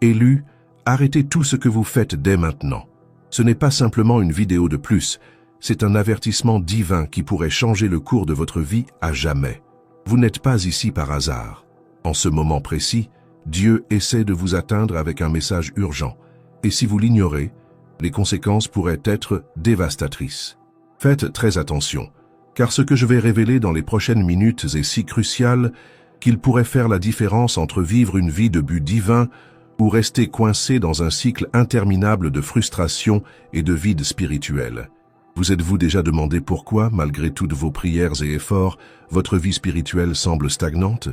Élus, arrêtez tout ce que vous faites dès maintenant. Ce n'est pas simplement une vidéo de plus, c'est un avertissement divin qui pourrait changer le cours de votre vie à jamais. Vous n'êtes pas ici par hasard. En ce moment précis, Dieu essaie de vous atteindre avec un message urgent. Et si vous l'ignorez, les conséquences pourraient être dévastatrices. Faites très attention, car ce que je vais révéler dans les prochaines minutes est si crucial qu'il pourrait faire la différence entre vivre une vie de but divin ou rester coincé dans un cycle interminable de frustration et de vide spirituel. Vous êtes-vous déjà demandé pourquoi, malgré toutes vos prières et efforts, votre vie spirituelle semble stagnante?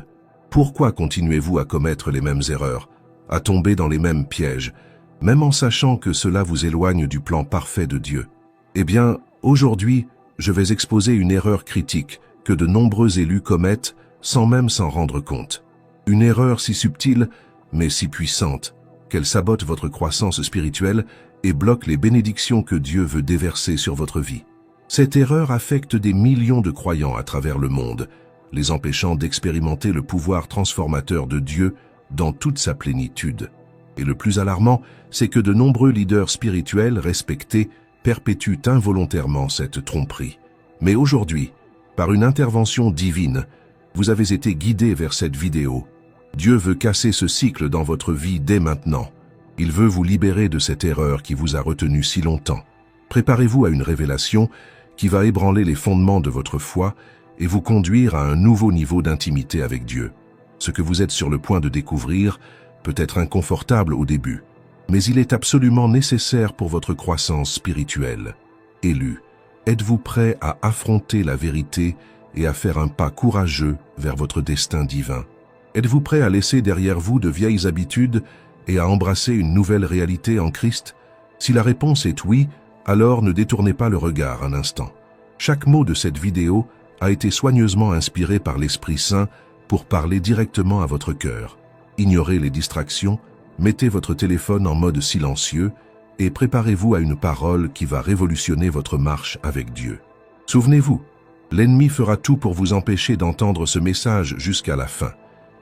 Pourquoi continuez-vous à commettre les mêmes erreurs, à tomber dans les mêmes pièges, même en sachant que cela vous éloigne du plan parfait de Dieu? Eh bien, aujourd'hui, je vais exposer une erreur critique que de nombreux élus commettent sans même s'en rendre compte. Une erreur si subtile, mais si puissante, qu'elle sabote votre croissance spirituelle et bloque les bénédictions que Dieu veut déverser sur votre vie. Cette erreur affecte des millions de croyants à travers le monde, les empêchant d'expérimenter le pouvoir transformateur de Dieu dans toute sa plénitude. Et le plus alarmant, c'est que de nombreux leaders spirituels respectés perpétuent involontairement cette tromperie. Mais aujourd'hui, par une intervention divine, vous avez été guidé vers cette vidéo. Dieu veut casser ce cycle dans votre vie dès maintenant. Il veut vous libérer de cette erreur qui vous a retenu si longtemps. Préparez-vous à une révélation qui va ébranler les fondements de votre foi et vous conduire à un nouveau niveau d'intimité avec Dieu. Ce que vous êtes sur le point de découvrir peut être inconfortable au début, mais il est absolument nécessaire pour votre croissance spirituelle. Élus, êtes-vous prêt à affronter la vérité et à faire un pas courageux vers votre destin divin? Êtes-vous prêt à laisser derrière vous de vieilles habitudes et à embrasser une nouvelle réalité en Christ? Si la réponse est oui, alors ne détournez pas le regard un instant. Chaque mot de cette vidéo a été soigneusement inspiré par l'Esprit Saint pour parler directement à votre cœur. Ignorez les distractions, mettez votre téléphone en mode silencieux et préparez-vous à une parole qui va révolutionner votre marche avec Dieu. Souvenez-vous, l'ennemi fera tout pour vous empêcher d'entendre ce message jusqu'à la fin.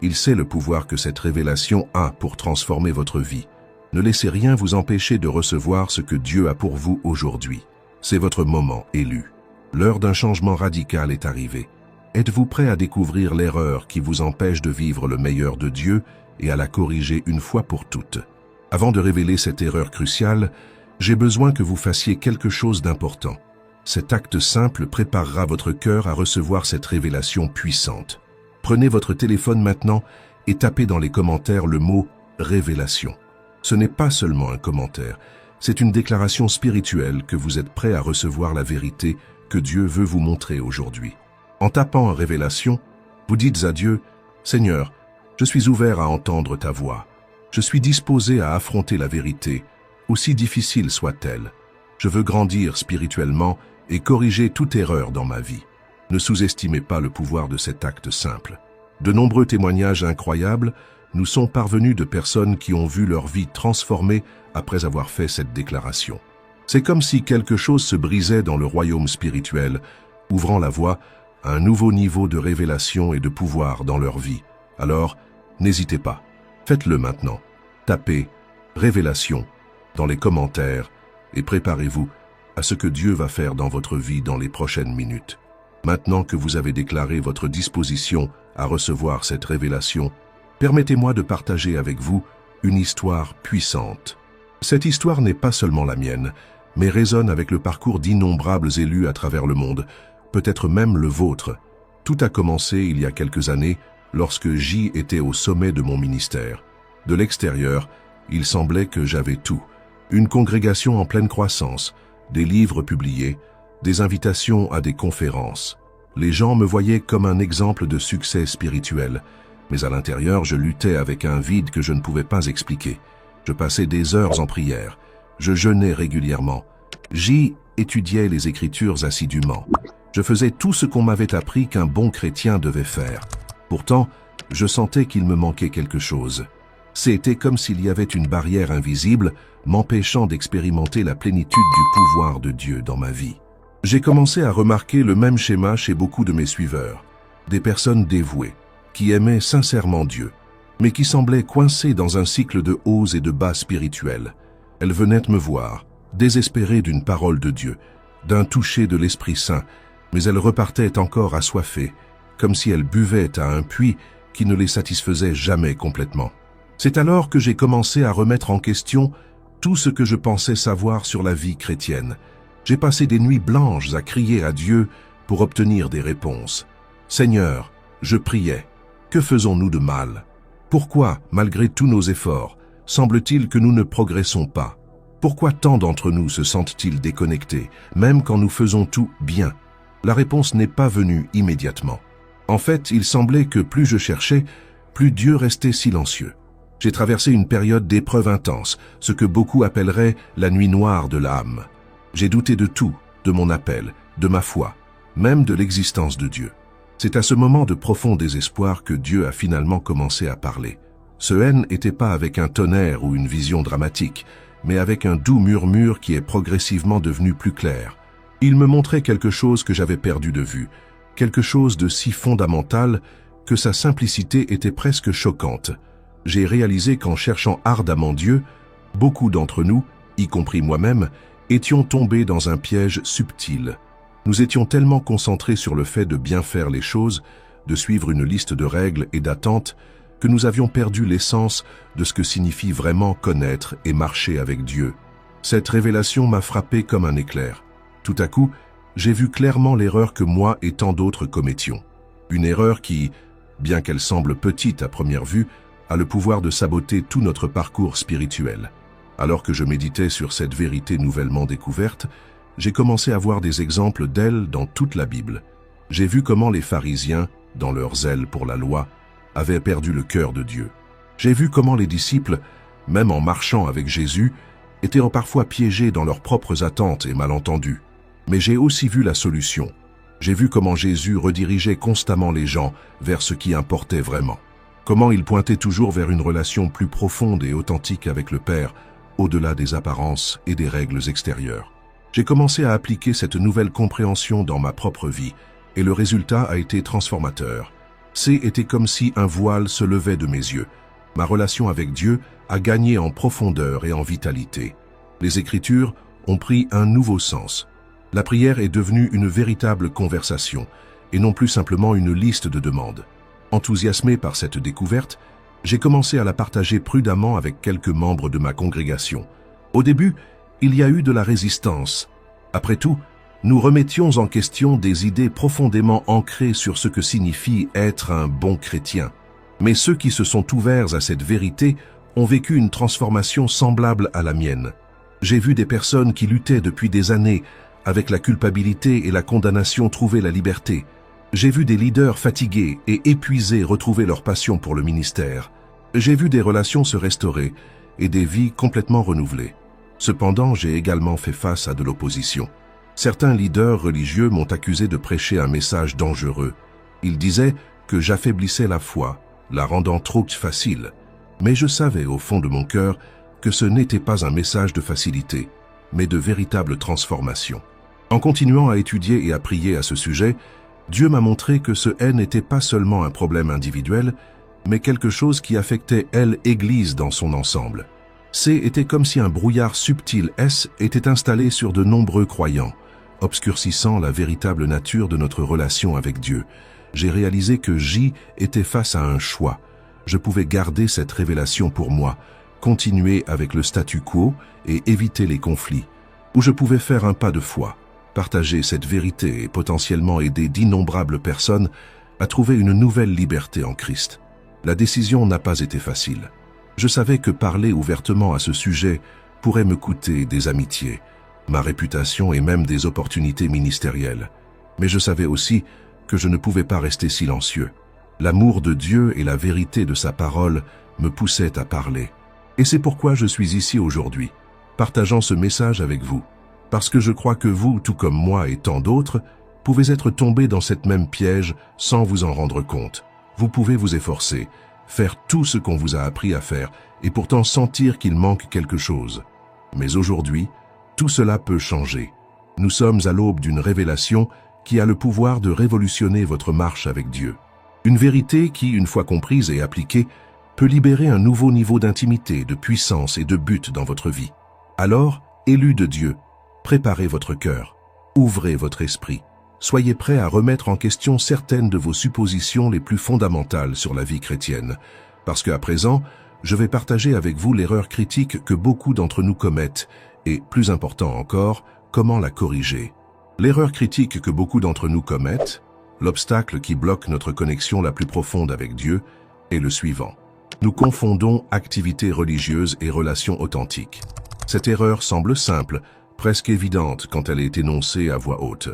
Il sait le pouvoir que cette révélation a pour transformer votre vie. Ne laissez rien vous empêcher de recevoir ce que Dieu a pour vous aujourd'hui. C'est votre moment, élu. L'heure d'un changement radical est arrivée. Êtes-vous prêt à découvrir l'erreur qui vous empêche de vivre le meilleur de Dieu et à la corriger une fois pour toutes? Avant de révéler cette erreur cruciale, j'ai besoin que vous fassiez quelque chose d'important. Cet acte simple préparera votre cœur à recevoir cette révélation puissante. Prenez votre téléphone maintenant et tapez dans les commentaires le mot « révélation ». Ce n'est pas seulement un commentaire, c'est une déclaration spirituelle que vous êtes prêt à recevoir la vérité que Dieu veut vous montrer aujourd'hui. En tapant « révélation », vous dites à Dieu « Seigneur, je suis ouvert à entendre ta voix. Je suis disposé à affronter la vérité, aussi difficile soit-elle. Je veux grandir spirituellement et corriger toute erreur dans ma vie. » Ne sous-estimez pas le pouvoir de cet acte simple. De nombreux témoignages incroyables nous sont parvenus de personnes qui ont vu leur vie transformée après avoir fait cette déclaration. C'est comme si quelque chose se brisait dans le royaume spirituel, ouvrant la voie à un nouveau niveau de révélation et de pouvoir dans leur vie. Alors, n'hésitez pas. Faites-le maintenant. Tapez « Révélation » dans les commentaires et préparez-vous à ce que Dieu va faire dans votre vie dans les prochaines minutes. Maintenant que vous avez déclaré votre disposition à recevoir cette révélation, permettez-moi de partager avec vous une histoire puissante. Cette histoire n'est pas seulement la mienne, mais résonne avec le parcours d'innombrables élus à travers le monde, peut-être même le vôtre. Tout a commencé il y a quelques années, lorsque J était au sommet de mon ministère. De l'extérieur, il semblait que j'avais tout. Une congrégation en pleine croissance, des livres publiés, des invitations à des conférences. Les gens me voyaient comme un exemple de succès spirituel, mais à l'intérieur, je luttais avec un vide que je ne pouvais pas expliquer. Je passais des heures en prière, je jeûnais régulièrement. J'y étudiais les Écritures assidûment. Je faisais tout ce qu'on m'avait appris qu'un bon chrétien devait faire. Pourtant, je sentais qu'il me manquait quelque chose. C'était comme s'il y avait une barrière invisible m'empêchant d'expérimenter la plénitude du pouvoir de Dieu dans ma vie. J'ai commencé à remarquer le même schéma chez beaucoup de mes suiveurs, des personnes dévouées, qui aimaient sincèrement Dieu, mais qui semblait coincée dans un cycle de hauts et de bas spirituels. Elle venait me voir, désespérée d'une parole de Dieu, d'un toucher de l'Esprit Saint, mais elle repartait encore assoiffée, comme si elle buvait à un puits qui ne les satisfaisait jamais complètement. C'est alors que j'ai commencé à remettre en question tout ce que je pensais savoir sur la vie chrétienne. J'ai passé des nuits blanches à crier à Dieu pour obtenir des réponses. Seigneur, je priais, que faisons-nous de mal? Pourquoi, malgré tous nos efforts, semble-t-il que nous ne progressons pas? Pourquoi tant d'entre nous se sentent-ils déconnectés, même quand nous faisons tout bien? La réponse n'est pas venue immédiatement. En fait, il semblait que plus je cherchais, plus Dieu restait silencieux. J'ai traversé une période d'épreuve intense, ce que beaucoup appelleraient la nuit noire de l'âme. J'ai douté de tout, de mon appel, de ma foi, même de l'existence de Dieu. C'est à ce moment de profond désespoir que Dieu a finalement commencé à parler. Ce haine n'était pas avec un tonnerre ou une vision dramatique, mais avec un doux murmure qui est progressivement devenu plus clair. Il me montrait quelque chose que j'avais perdu de vue, quelque chose de si fondamental que sa simplicité était presque choquante. J'ai réalisé qu'en cherchant ardemment Dieu, beaucoup d'entre nous, y compris moi-même, étions tombés dans un piège subtil. Nous étions tellement concentrés sur le fait de bien faire les choses, de suivre une liste de règles et d'attentes, que nous avions perdu l'essence de ce que signifie vraiment connaître et marcher avec Dieu. Cette révélation m'a frappé comme un éclair. Tout à coup, j'ai vu clairement l'erreur que moi et tant d'autres commettions. Une erreur qui, bien qu'elle semble petite à première vue, a le pouvoir de saboter tout notre parcours spirituel. Alors que je méditais sur cette vérité nouvellement découverte, j'ai commencé à voir des exemples d'elle dans toute la Bible. J'ai vu comment les pharisiens, dans leur zèle pour la loi, avaient perdu le cœur de Dieu. J'ai vu comment les disciples, même en marchant avec Jésus, étaient parfois piégés dans leurs propres attentes et malentendus. Mais j'ai aussi vu la solution. J'ai vu comment Jésus redirigeait constamment les gens vers ce qui importait vraiment. Comment il pointait toujours vers une relation plus profonde et authentique avec le Père, au-delà des apparences et des règles extérieures. J'ai commencé à appliquer cette nouvelle compréhension dans ma propre vie, et le résultat a été transformateur. C'était comme si un voile se levait de mes yeux. Ma relation avec Dieu a gagné en profondeur et en vitalité. Les Écritures ont pris un nouveau sens. La prière est devenue une véritable conversation, et non plus simplement une liste de demandes. Enthousiasmé par cette découverte, j'ai commencé à la partager prudemment avec quelques membres de ma congrégation. Au début, il y a eu de la résistance. Après tout, nous remettions en question des idées profondément ancrées sur ce que signifie être un bon chrétien. Mais ceux qui se sont ouverts à cette vérité ont vécu une transformation semblable à la mienne. J'ai vu des personnes qui luttaient depuis des années avec la culpabilité et la condamnation trouver la liberté. J'ai vu des leaders fatigués et épuisés retrouver leur passion pour le ministère. J'ai vu des relations se restaurer et des vies complètement renouvelées. Cependant, j'ai également fait face à de l'opposition. Certains leaders religieux m'ont accusé de prêcher un message dangereux. Ils disaient que j'affaiblissais la foi, la rendant trop facile. Mais je savais au fond de mon cœur que ce n'était pas un message de facilité, mais de véritable transformation. En continuant à étudier et à prier à ce sujet, Dieu m'a montré que ce haine n'était pas seulement un problème individuel, mais quelque chose qui affectait l'Église dans son ensemble. C'était comme si un brouillard subtil était installé sur de nombreux croyants, obscurcissant la véritable nature de notre relation avec Dieu. J'ai réalisé que J était face à un choix. Je pouvais garder cette révélation pour moi, continuer avec le statu quo et éviter les conflits, ou je pouvais faire un pas de foi, partager cette vérité et potentiellement aider d'innombrables personnes à trouver une nouvelle liberté en Christ. La décision n'a pas été facile. Je savais que parler ouvertement à ce sujet pourrait me coûter des amitiés, ma réputation et même des opportunités ministérielles. Mais je savais aussi que je ne pouvais pas rester silencieux. L'amour de Dieu et la vérité de sa parole me poussaient à parler. Et c'est pourquoi je suis ici aujourd'hui, partageant ce message avec vous. Parce que je crois que vous, tout comme moi et tant d'autres, pouvez être tombés dans cette même piège sans vous en rendre compte. Vous pouvez vous efforcer, faire tout ce qu'on vous a appris à faire et pourtant sentir qu'il manque quelque chose. Mais aujourd'hui, tout cela peut changer. Nous sommes à l'aube d'une révélation qui a le pouvoir de révolutionner votre marche avec Dieu. Une vérité qui, une fois comprise et appliquée, peut libérer un nouveau niveau d'intimité, de puissance et de but dans votre vie. Alors, élus de Dieu, préparez votre cœur, ouvrez votre esprit, soyez prêts à remettre en question certaines de vos suppositions les plus fondamentales sur la vie chrétienne, parce qu'à présent, je vais partager avec vous l'erreur critique que beaucoup d'entre nous commettent, et, plus important encore, comment la corriger. L'erreur critique que beaucoup d'entre nous commettent, l'obstacle qui bloque notre connexion la plus profonde avec Dieu, est le suivant. Nous confondons activité religieuse et relation authentique. Cette erreur semble simple, presque évidente quand elle est énoncée à voix haute.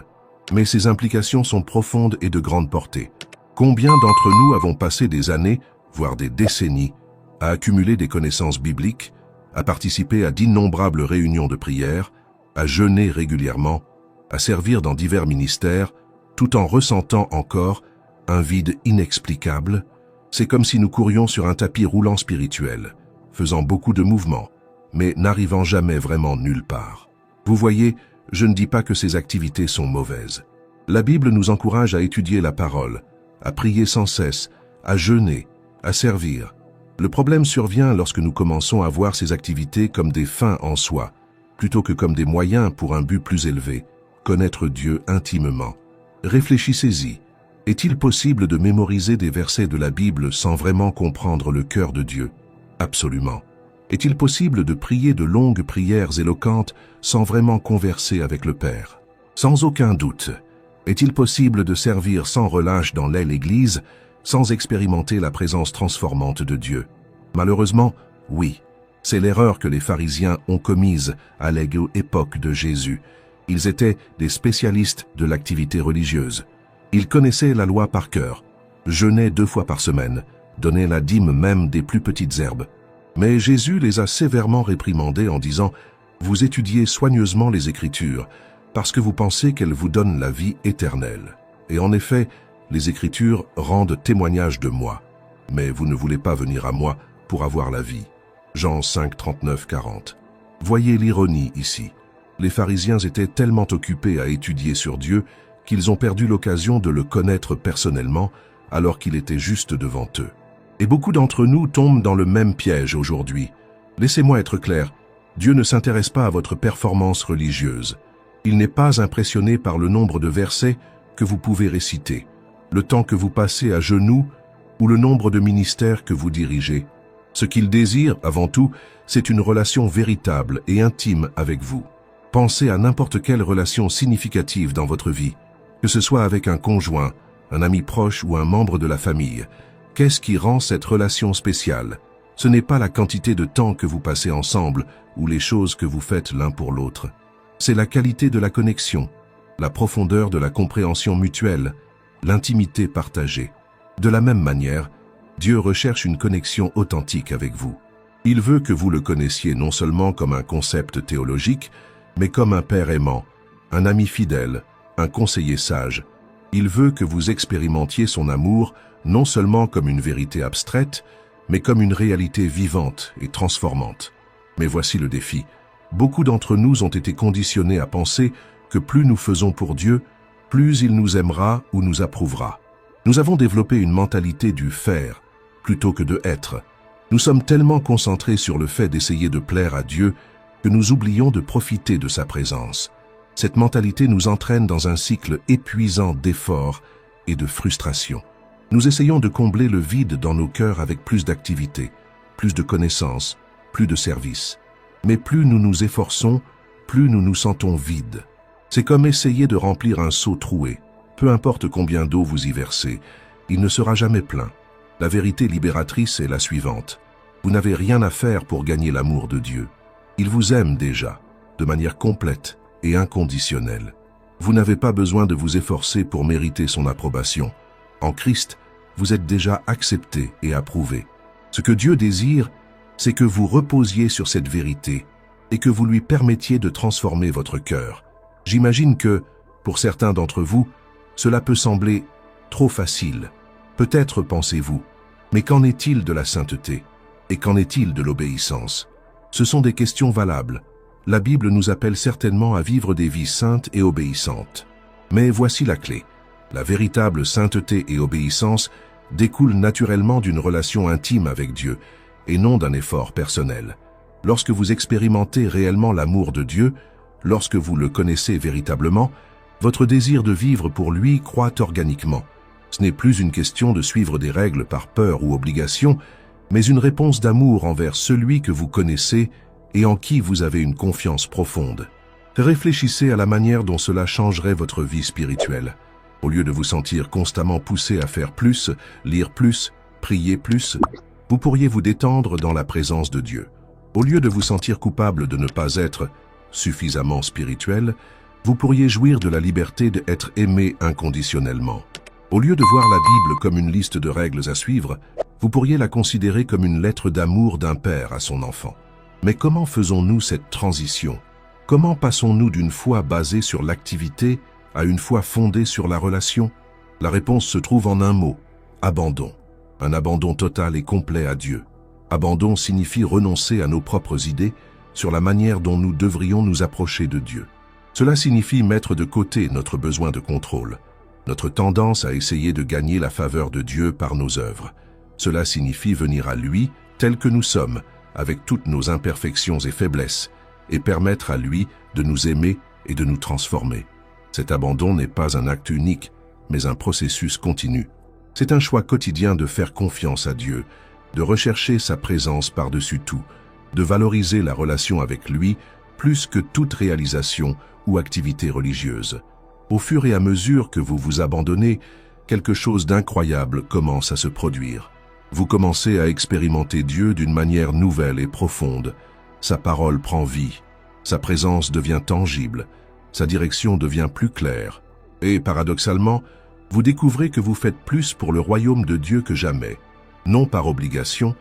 Mais ses implications sont profondes et de grande portée. Combien d'entre nous avons passé des années, voire des décennies, à accumuler des connaissances bibliques, à participer à d'innombrables réunions de prière, à jeûner régulièrement, à servir dans divers ministères, tout en ressentant encore un vide inexplicable? C'est comme si nous courions sur un tapis roulant spirituel, faisant beaucoup de mouvements, mais n'arrivant jamais vraiment nulle part. Vous voyez, je ne dis pas que ces activités sont mauvaises. La Bible nous encourage à étudier la parole, à prier sans cesse, à jeûner, à servir. Le problème survient lorsque nous commençons à voir ces activités comme des fins en soi, plutôt que comme des moyens pour un but plus élevé, connaître Dieu intimement. Réfléchissez-y. Est-il possible de mémoriser des versets de la Bible sans vraiment comprendre le cœur de Dieu? Absolument. Est-il possible de prier de longues prières éloquentes sans vraiment converser avec le Père? Sans aucun doute. Est-il possible de servir sans relâche dans l'Église sans expérimenter la présence transformante de Dieu? Malheureusement, oui. C'est l'erreur que les pharisiens ont commise à l'époque de Jésus. Ils étaient des spécialistes de l'activité religieuse. Ils connaissaient la loi par cœur, jeûnaient 2 fois par semaine, donnaient la dîme même des plus petites herbes. Mais Jésus les a sévèrement réprimandés en disant « Vous étudiez soigneusement les Écritures, parce que vous pensez qu'elles vous donnent la vie éternelle. Et en effet, les Écritures rendent témoignage de moi, mais vous ne voulez pas venir à moi pour avoir la vie. » Jean 5, 39, 40. Voyez l'ironie ici. Les pharisiens étaient tellement occupés à étudier sur Dieu qu'ils ont perdu l'occasion de le connaître personnellement alors qu'il était juste devant eux. Et beaucoup d'entre nous tombent dans le même piège aujourd'hui. Laissez-moi être clair, Dieu ne s'intéresse pas à votre performance religieuse. Il n'est pas impressionné par le nombre de versets que vous pouvez réciter, le temps que vous passez à genoux ou le nombre de ministères que vous dirigez. Ce qu'il désire, avant tout, c'est une relation véritable et intime avec vous. Pensez à n'importe quelle relation significative dans votre vie, que ce soit avec un conjoint, un ami proche ou un membre de la famille. Qu'est-ce qui rend cette relation spéciale? Ce n'est pas la quantité de temps que vous passez ensemble ou les choses que vous faites l'un pour l'autre. C'est la qualité de la connexion, la profondeur de la compréhension mutuelle, l'intimité partagée. De la même manière, Dieu recherche une connexion authentique avec vous. Il veut que vous le connaissiez non seulement comme un concept théologique, mais comme un père aimant, un ami fidèle, un conseiller sage. Il veut que vous expérimentiez son amour non seulement comme une vérité abstraite, mais comme une réalité vivante et transformante. Mais voici le défi. Beaucoup d'entre nous ont été conditionnés à penser que plus nous faisons pour Dieu, plus il nous aimera ou nous approuvera. Nous avons développé une mentalité du faire plutôt que de être. Nous sommes tellement concentrés sur le fait d'essayer de plaire à Dieu que nous oublions de profiter de sa présence. Cette mentalité nous entraîne dans un cycle épuisant d'efforts et de frustration. Nous essayons de combler le vide dans nos cœurs avec plus d'activités, plus de connaissances, plus de services. Mais plus nous nous efforçons, plus nous nous sentons vides. C'est comme essayer de remplir un seau troué. Peu importe combien d'eau vous y versez, il ne sera jamais plein. La vérité libératrice est la suivante. Vous n'avez rien à faire pour gagner l'amour de Dieu. Il vous aime déjà, de manière complète et inconditionnelle. Vous n'avez pas besoin de vous efforcer pour mériter son approbation. En Christ, vous êtes déjà accepté et approuvé. Ce que Dieu désire, c'est que vous reposiez sur cette vérité et que vous lui permettiez de transformer votre cœur. J'imagine que, pour certains d'entre vous, cela peut sembler trop facile. Peut-être pensez-vous, mais qu'en est-il de la sainteté? Et qu'en est-il de l'obéissance? Ce sont des questions valables. La Bible nous appelle certainement à vivre des vies saintes et obéissantes. Mais voici la clé. La véritable sainteté et obéissance découle naturellement d'une relation intime avec Dieu et non d'un effort personnel. Lorsque vous expérimentez réellement l'amour de Dieu, lorsque vous le connaissez véritablement, votre désir de vivre pour lui croît organiquement. Ce n'est plus une question de suivre des règles par peur ou obligation, mais une réponse d'amour envers celui que vous connaissez et en qui vous avez une confiance profonde. Réfléchissez à la manière dont cela changerait votre vie spirituelle. Au lieu de vous sentir constamment poussé à faire plus, lire plus, prier plus, vous pourriez vous détendre dans la présence de Dieu. Au lieu de vous sentir coupable de ne pas être suffisamment spirituel, vous pourriez jouir de la liberté d'être aimé inconditionnellement. Au lieu de voir la Bible comme une liste de règles à suivre, vous pourriez la considérer comme une lettre d'amour d'un père à son enfant. Mais comment faisons-nous cette transition? Comment passons-nous d'une foi basée sur l'activité à une foi fondée sur la relation? La réponse se trouve en un mot: abandon. Un abandon total et complet à Dieu. Abandon signifie renoncer à nos propres idées sur la manière dont nous devrions nous approcher de Dieu. Cela signifie mettre de côté notre besoin de contrôle, notre tendance à essayer de gagner la faveur de Dieu par nos œuvres. Cela signifie venir à lui tel que nous sommes, avec toutes nos imperfections et faiblesses, et permettre à lui de nous aimer et de nous transformer. Cet abandon n'est pas un acte unique, mais un processus continu. C'est un choix quotidien de faire confiance à Dieu, de rechercher sa présence par-dessus tout, de valoriser la relation avec lui plus que toute réalisation ou activité religieuse. Au fur et à mesure que vous vous abandonnez, quelque chose d'incroyable commence à se produire. Vous commencez à expérimenter Dieu d'une manière nouvelle et profonde. Sa parole prend vie, sa présence devient tangible, sa direction devient plus claire. Et paradoxalement, vous découvrez que vous faites plus pour le royaume de Dieu que jamais, non par obligation,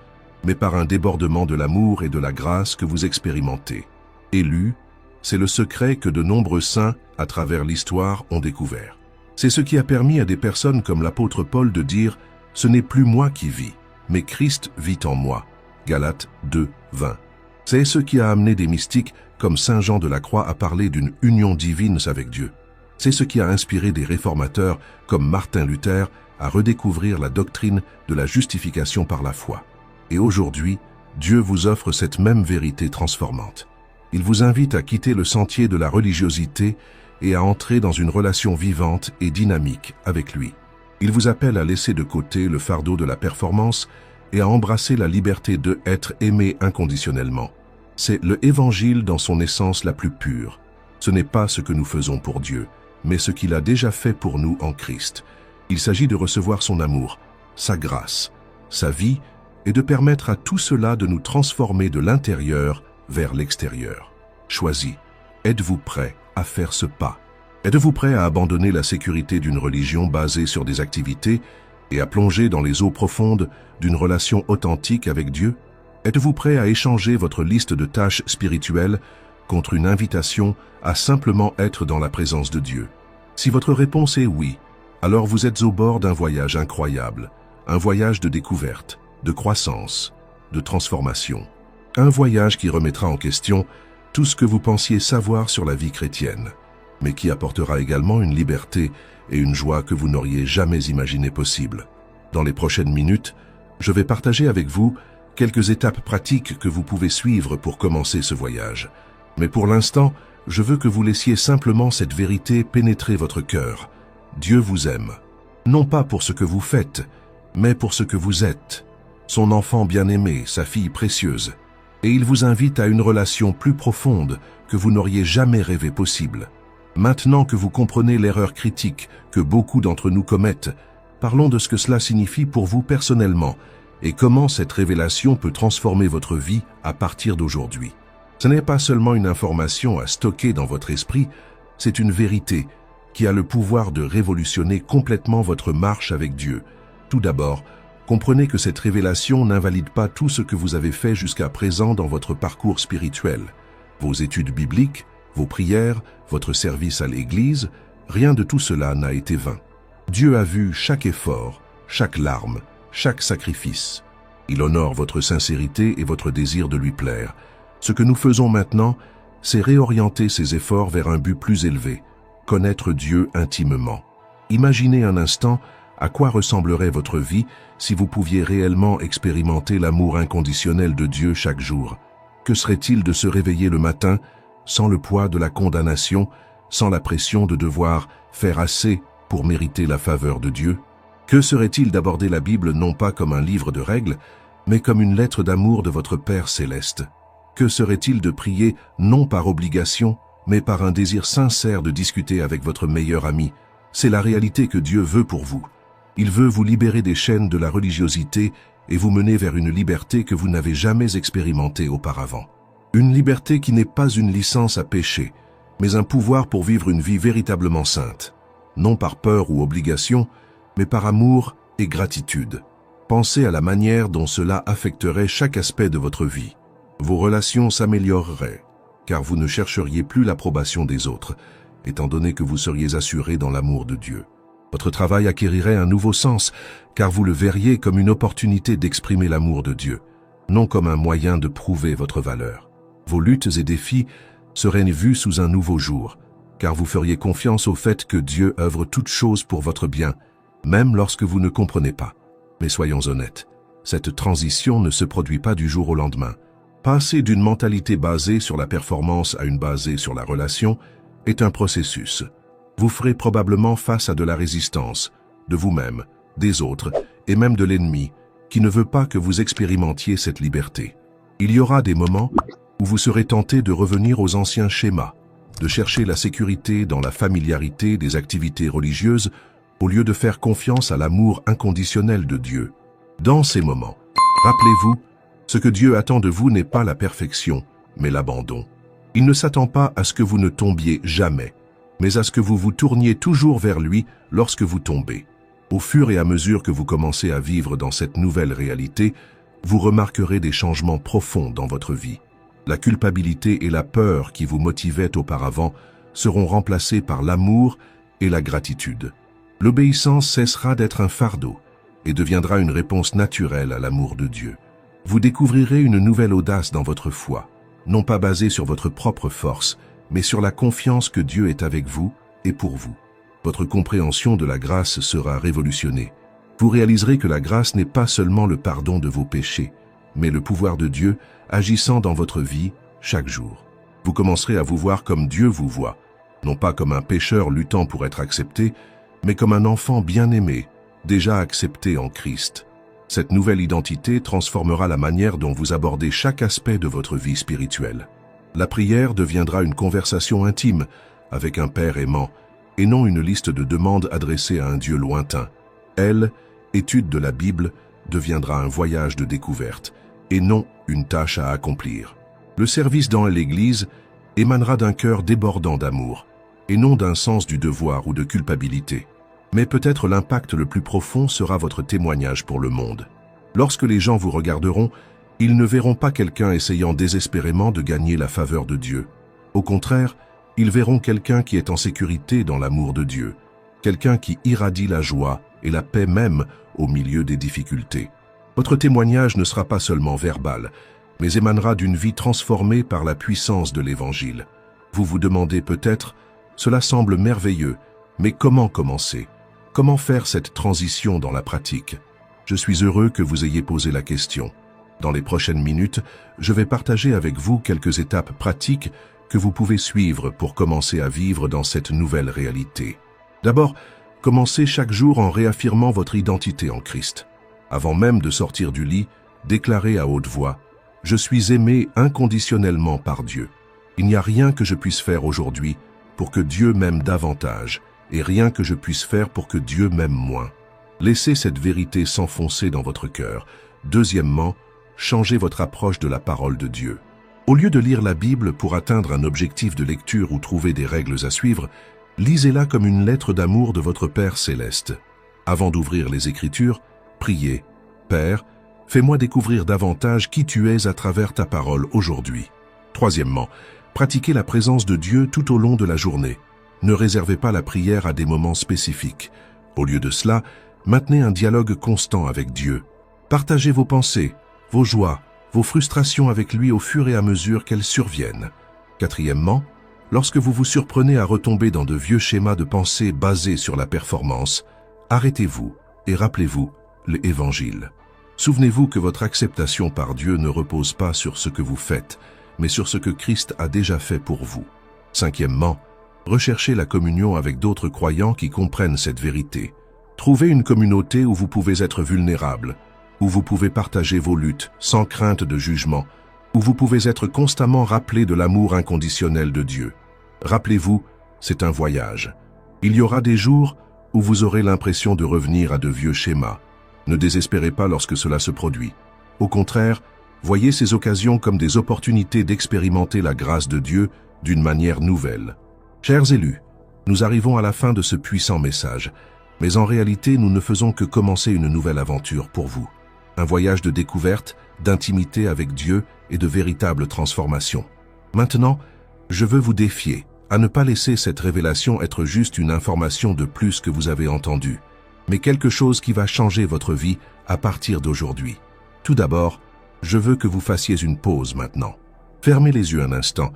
mais par un débordement de l'amour et de la grâce que vous expérimentez. Élu, c'est le secret que de nombreux saints, à travers l'histoire, ont découvert. C'est ce qui a permis à des personnes comme l'apôtre Paul de dire « Ce n'est plus moi qui vis, mais Christ vit en moi ». Galates 2, 20. C'est ce qui a amené des mystiques comme Saint Jean de la Croix à parler d'une union divine avec Dieu. C'est ce qui a inspiré des réformateurs comme Martin Luther à redécouvrir la doctrine de la justification par la foi. Et aujourd'hui, Dieu vous offre cette même vérité transformante. Il vous invite à quitter le sentier de la religiosité et à entrer dans une relation vivante et dynamique avec lui. Il vous appelle à laisser de côté le fardeau de la performance et à embrasser la liberté de être aimé inconditionnellement. C'est le Évangile dans son essence la plus pure. Ce n'est pas ce que nous faisons pour Dieu, mais ce qu'il a déjà fait pour nous en Christ. Il s'agit de recevoir son amour, sa grâce, sa vie, et de permettre à tout cela de nous transformer de l'intérieur vers l'extérieur. Choisis. Êtes-vous prêt à faire ce pas? Êtes-vous prêt à abandonner la sécurité d'une religion basée sur des activités et à plonger dans les eaux profondes d'une relation authentique avec Dieu? Êtes-vous prêt à échanger votre liste de tâches spirituelles contre une invitation à simplement être dans la présence de Dieu? Si votre réponse est oui, alors vous êtes au bord d'un voyage incroyable, un voyage de découverte, de croissance, de transformation. Un voyage qui remettra en question tout ce que vous pensiez savoir sur la vie chrétienne, mais qui apportera également une liberté et une joie que vous n'auriez jamais imaginé possible. Dans les prochaines minutes, je vais partager avec vous quelques étapes pratiques que vous pouvez suivre pour commencer ce voyage. Mais pour l'instant, je veux que vous laissiez simplement cette vérité pénétrer votre cœur. Dieu vous aime, non pas pour ce que vous faites, mais pour ce que vous êtes, son enfant bien-aimé, sa fille précieuse. Et il vous invite à une relation plus profonde que vous n'auriez jamais rêvé possible. Maintenant que vous comprenez l'erreur critique que beaucoup d'entre nous commettent, parlons de ce que cela signifie pour vous personnellement et comment cette révélation peut transformer votre vie à partir d'aujourd'hui. Ce n'est pas seulement une information à stocker dans votre esprit, c'est une vérité qui a le pouvoir de révolutionner complètement votre marche avec Dieu. Tout d'abord, comprenez que cette révélation n'invalide pas tout ce que vous avez fait jusqu'à présent dans votre parcours spirituel. Vos études bibliques, vos prières, votre service à l'Église, rien de tout cela n'a été vain. Dieu a vu chaque effort, chaque larme, chaque sacrifice. Il honore votre sincérité et votre désir de lui plaire. Ce que nous faisons maintenant, c'est réorienter ces efforts vers un but plus élevé, connaître Dieu intimement. Imaginez un instant À quoi ressemblerait votre vie si vous pouviez réellement expérimenter l'amour inconditionnel de Dieu chaque jour? Que serait-il de se réveiller le matin sans le poids de la condamnation, sans la pression de devoir faire assez pour mériter la faveur de Dieu? Que serait-il d'aborder la Bible non pas comme un livre de règles, mais comme une lettre d'amour de votre Père céleste? Que serait-il de prier non par obligation, mais par un désir sincère de discuter avec votre meilleur ami? C'est la réalité que Dieu veut pour vous. Il veut vous libérer des chaînes de la religiosité et vous mener vers une liberté que vous n'avez jamais expérimentée auparavant. Une liberté qui n'est pas une licence à pécher, mais un pouvoir pour vivre une vie véritablement sainte. Non par peur ou obligation, mais par amour et gratitude. Pensez à la manière dont cela affecterait chaque aspect de votre vie. Vos relations s'amélioreraient, car vous ne chercheriez plus l'approbation des autres, étant donné que vous seriez assuré dans l'amour de Dieu. Votre travail acquérirait un nouveau sens, car vous le verriez comme une opportunité d'exprimer l'amour de Dieu, non comme un moyen de prouver votre valeur. Vos luttes et défis seraient vus sous un nouveau jour, car vous feriez confiance au fait que Dieu œuvre toutes choses pour votre bien, même lorsque vous ne comprenez pas. Mais soyons honnêtes, cette transition ne se produit pas du jour au lendemain. Passer d'une mentalité basée sur la performance à une basée sur la relation est un processus. Vous ferez probablement face à de la résistance, de vous-même, des autres et même de l'ennemi, qui ne veut pas que vous expérimentiez cette liberté. Il y aura des moments où vous serez tenté de revenir aux anciens schémas, de chercher la sécurité dans la familiarité des activités religieuses au lieu de faire confiance à l'amour inconditionnel de Dieu. Dans ces moments, rappelez-vous, ce que Dieu attend de vous n'est pas la perfection, mais l'abandon. Il ne s'attend pas à ce que vous ne tombiez jamais, mais à ce que vous vous tourniez toujours vers lui lorsque vous tombez. Au fur et à mesure que vous commencez à vivre dans cette nouvelle réalité, vous remarquerez des changements profonds dans votre vie. La culpabilité et la peur qui vous motivaient auparavant seront remplacées par l'amour et la gratitude. L'obéissance cessera d'être un fardeau et deviendra une réponse naturelle à l'amour de Dieu. Vous découvrirez une nouvelle audace dans votre foi, non pas basée sur votre propre force, mais sur la confiance que Dieu est avec vous et pour vous. Votre compréhension de la grâce sera révolutionnée. Vous réaliserez que la grâce n'est pas seulement le pardon de vos péchés, mais le pouvoir de Dieu agissant dans votre vie chaque jour. Vous commencerez à vous voir comme Dieu vous voit, non pas comme un pécheur luttant pour être accepté, mais comme un enfant bien-aimé, déjà accepté en Christ. Cette nouvelle identité transformera la manière dont vous abordez chaque aspect de votre vie spirituelle. La prière deviendra une conversation intime avec un Père aimant, et non une liste de demandes adressées à un Dieu lointain. Étude de la Bible, deviendra un voyage de découverte, et non une tâche à accomplir. Le service dans l'Église émanera d'un cœur débordant d'amour, et non d'un sens du devoir ou de culpabilité. Mais peut-être l'impact le plus profond sera votre témoignage pour le monde. Lorsque les gens vous regarderont, ils ne verront pas quelqu'un essayant désespérément de gagner la faveur de Dieu. Au contraire, ils verront quelqu'un qui est en sécurité dans l'amour de Dieu, quelqu'un qui irradie la joie et la paix même au milieu des difficultés. Votre témoignage ne sera pas seulement verbal, mais émanera d'une vie transformée par la puissance de l'Évangile. Vous vous demandez peut-être, cela semble merveilleux, mais comment commencer? Comment faire cette transition dans la pratique? Je suis heureux que vous ayez posé la question. Dans les prochaines minutes, je vais partager avec vous quelques étapes pratiques que vous pouvez suivre pour commencer à vivre dans cette nouvelle réalité. D'abord, commencez chaque jour en réaffirmant votre identité en Christ. Avant même de sortir du lit, déclarez à haute voix « Je suis aimé inconditionnellement par Dieu. Il n'y a rien que je puisse faire aujourd'hui pour que Dieu m'aime davantage, et rien que je puisse faire pour que Dieu m'aime moins. » Laissez cette vérité s'enfoncer dans votre cœur. Deuxièmement, changez votre approche de la parole de Dieu. Au lieu de lire la Bible pour atteindre un objectif de lecture ou trouver des règles à suivre, lisez-la comme une lettre d'amour de votre Père céleste. Avant d'ouvrir les Écritures, priez « Père, fais-moi découvrir davantage qui tu es à travers ta parole aujourd'hui. » Troisièmement, pratiquez la présence de Dieu tout au long de la journée. Ne réservez pas la prière à des moments spécifiques. Au lieu de cela, maintenez un dialogue constant avec Dieu. Partagez vos pensées, vos joies, vos frustrations avec lui au fur et à mesure qu'elles surviennent. Quatrièmement, lorsque vous vous surprenez à retomber dans de vieux schémas de pensée basés sur la performance, arrêtez-vous Et rappelez-vous, l'Évangile. Souvenez-vous que votre acceptation par Dieu ne repose pas sur ce que vous faites, mais sur ce que Christ a déjà fait pour vous. Cinquièmement, recherchez la communion avec d'autres croyants qui comprennent cette vérité. Trouvez une communauté où vous pouvez être vulnérable, où vous pouvez partager vos luttes sans crainte de jugement, où vous pouvez être constamment rappelé de l'amour inconditionnel de Dieu. Rappelez-vous, c'est un voyage. Il y aura des jours où vous aurez l'impression de revenir à de vieux schémas. Ne désespérez pas lorsque cela se produit. Au contraire, voyez ces occasions comme des opportunités d'expérimenter la grâce de Dieu d'une manière nouvelle. Chers élus, nous arrivons à la fin de ce puissant message, mais en réalité, nous ne faisons que commencer une nouvelle aventure pour vous. Un voyage de découverte, d'intimité avec Dieu et de véritable transformation. Maintenant, je veux vous défier à ne pas laisser cette révélation être juste une information de plus que vous avez entendue, mais quelque chose qui va changer votre vie à partir d'aujourd'hui. Tout d'abord, je veux que vous fassiez une pause maintenant. Fermez les yeux un instant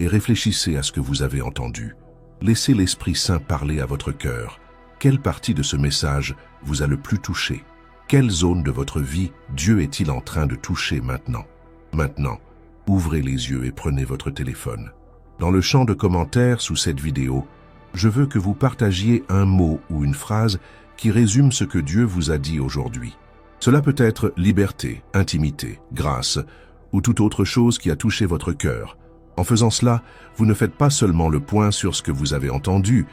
et réfléchissez à ce que vous avez entendu. Laissez l'Esprit Saint parler à votre cœur. Quelle partie de ce message vous a le plus touché? Quelle zone de votre vie Dieu est-il en train de toucher maintenant? Maintenant, ouvrez les yeux et prenez votre téléphone. Dans le champ de commentaires sous cette vidéo, je veux que vous partagiez un mot ou une phrase qui résume ce que Dieu vous a dit aujourd'hui. Cela peut être liberté, intimité, grâce ou toute autre chose qui a touché votre cœur. En faisant cela, vous ne faites pas seulement le point sur ce que vous avez entendu,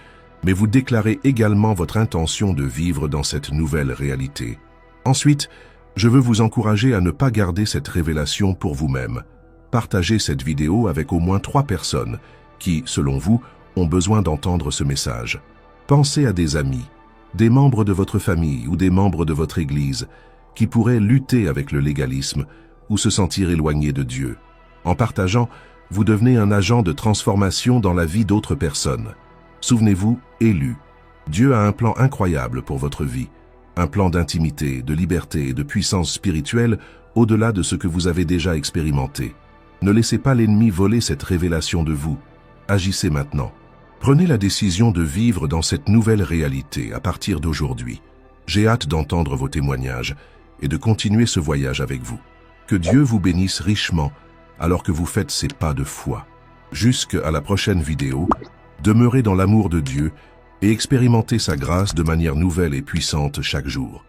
mais vous déclarez également votre intention de vivre dans cette nouvelle réalité. Ensuite, je veux vous encourager à ne pas garder cette révélation pour vous-même. Partagez cette vidéo avec au moins 3 personnes qui, selon vous, ont besoin d'entendre ce message. Pensez à des amis, des membres de votre famille ou des membres de votre Église qui pourraient lutter avec le légalisme ou se sentir éloignés de Dieu. En partageant, vous devenez un agent de transformation dans la vie d'autres personnes. Souvenez-vous, élus, Dieu a un plan incroyable pour votre vie, un plan d'intimité, de liberté et de puissance spirituelle au-delà de ce que vous avez déjà expérimenté. Ne laissez pas l'ennemi voler cette révélation de vous. Agissez maintenant. Prenez la décision de vivre dans cette nouvelle réalité à partir d'aujourd'hui. J'ai hâte d'entendre vos témoignages et de continuer ce voyage avec vous. Que Dieu vous bénisse richement alors que vous faites ces pas de foi. Jusqu'à la prochaine vidéo, demeurez dans l'amour de Dieu et expérimentez sa grâce de manière nouvelle et puissante chaque jour.